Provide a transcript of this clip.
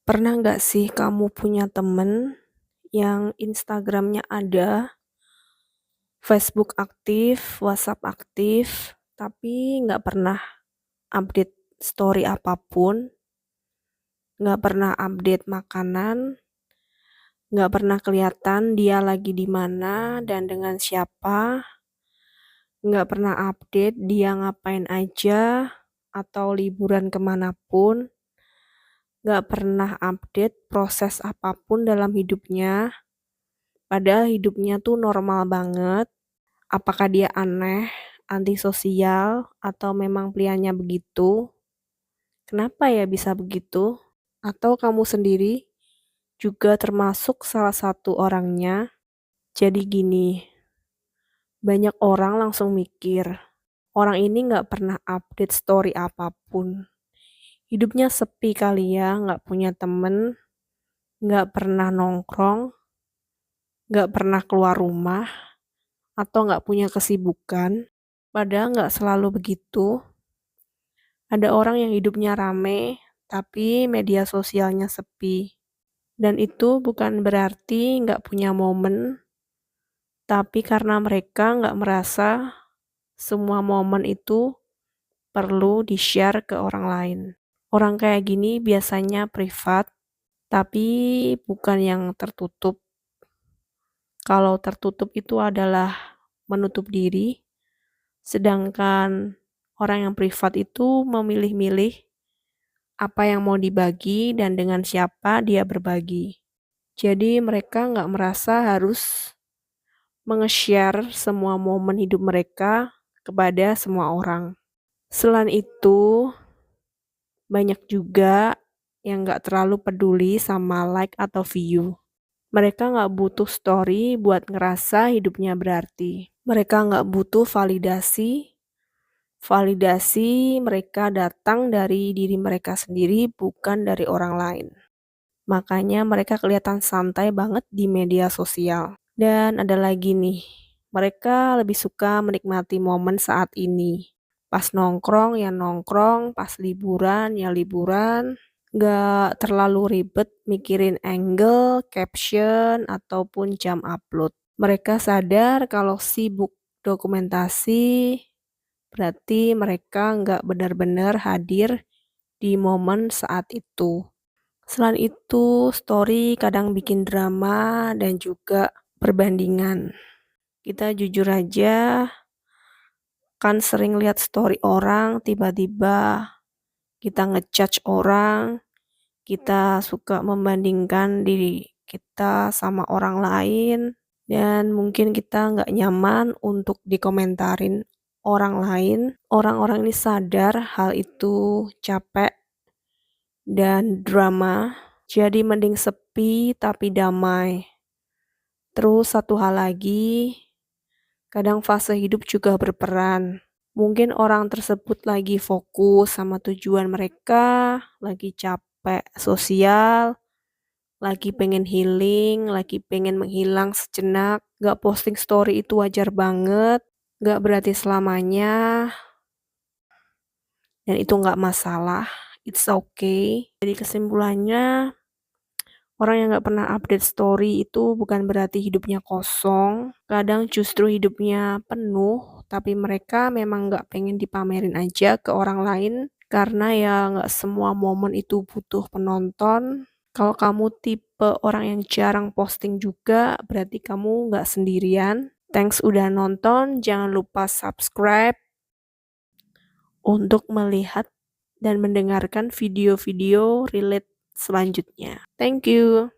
Pernah nggak sih kamu punya temen yang Instagramnya ada, Facebook aktif, WhatsApp aktif, tapi nggak pernah update story apapun, nggak pernah update makanan, nggak pernah kelihatan dia lagi di mana dan dengan siapa, nggak pernah update dia ngapain aja, atau liburan kemanapun, nggak pernah update proses apapun dalam hidupnya. Padahal hidupnya tuh normal banget. Apakah dia aneh, antisosial, atau memang pilihannya begitu? Kenapa ya bisa begitu? Atau kamu sendiri juga termasuk salah satu orangnya? Jadi gini, banyak orang langsung mikir, orang ini nggak pernah update story apapun. Hidupnya sepi kali ya, nggak punya temen, nggak pernah nongkrong, nggak pernah keluar rumah, atau nggak punya kesibukan. Padahal nggak selalu begitu. Ada orang yang hidupnya rame, tapi media sosialnya sepi. Dan itu bukan berarti nggak punya momen, tapi karena mereka nggak merasa semua momen itu perlu di-share ke orang lain. Orang kayak gini biasanya privat, tapi bukan yang tertutup. Kalau tertutup itu adalah menutup diri, sedangkan orang yang privat itu memilih-milih apa yang mau dibagi dan dengan siapa dia berbagi. Jadi mereka nggak merasa harus menge-share semua momen hidup mereka kepada semua orang. Selain itu, banyak juga yang nggak terlalu peduli sama like atau view. Mereka nggak butuh story buat ngerasa hidupnya berarti. Mereka nggak butuh validasi. Validasi mereka datang dari diri mereka sendiri, bukan dari orang lain. Makanya mereka kelihatan santai banget di media sosial. Dan ada lagi nih, mereka lebih suka menikmati momen saat ini. Pas nongkrong ya nongkrong, pas liburan ya liburan. Gak terlalu ribet mikirin angle, caption, ataupun jam upload. Mereka sadar kalau sibuk dokumentasi, berarti mereka nggak benar-benar hadir di momen saat itu. Selain itu, story kadang bikin drama dan juga perbandingan. Kita jujur aja, kan sering lihat story orang, tiba-tiba kita ngejudge orang, kita suka membandingkan diri kita sama orang lain, dan mungkin kita nggak nyaman untuk dikomentarin orang lain. Orang-orang ini sadar hal itu capek dan drama, jadi mending sepi tapi damai. Terus satu hal lagi, kadang fase hidup juga berperan. Mungkin orang tersebut lagi fokus sama tujuan mereka, lagi capek sosial, lagi pengen healing, lagi pengen menghilang sejenak. Gak posting story itu wajar banget, gak berarti selamanya, dan itu gak masalah. It's okay. Jadi kesimpulannya, orang yang gak pernah update story itu bukan berarti hidupnya kosong. Kadang justru hidupnya penuh, tapi mereka memang gak pengen dipamerin aja ke orang lain. Karena ya gak semua momen itu butuh penonton. Kalau kamu tipe orang yang jarang posting juga, berarti kamu gak sendirian. Thanks udah nonton, jangan lupa subscribe untuk melihat dan mendengarkan video-video relate selanjutnya. Thank you.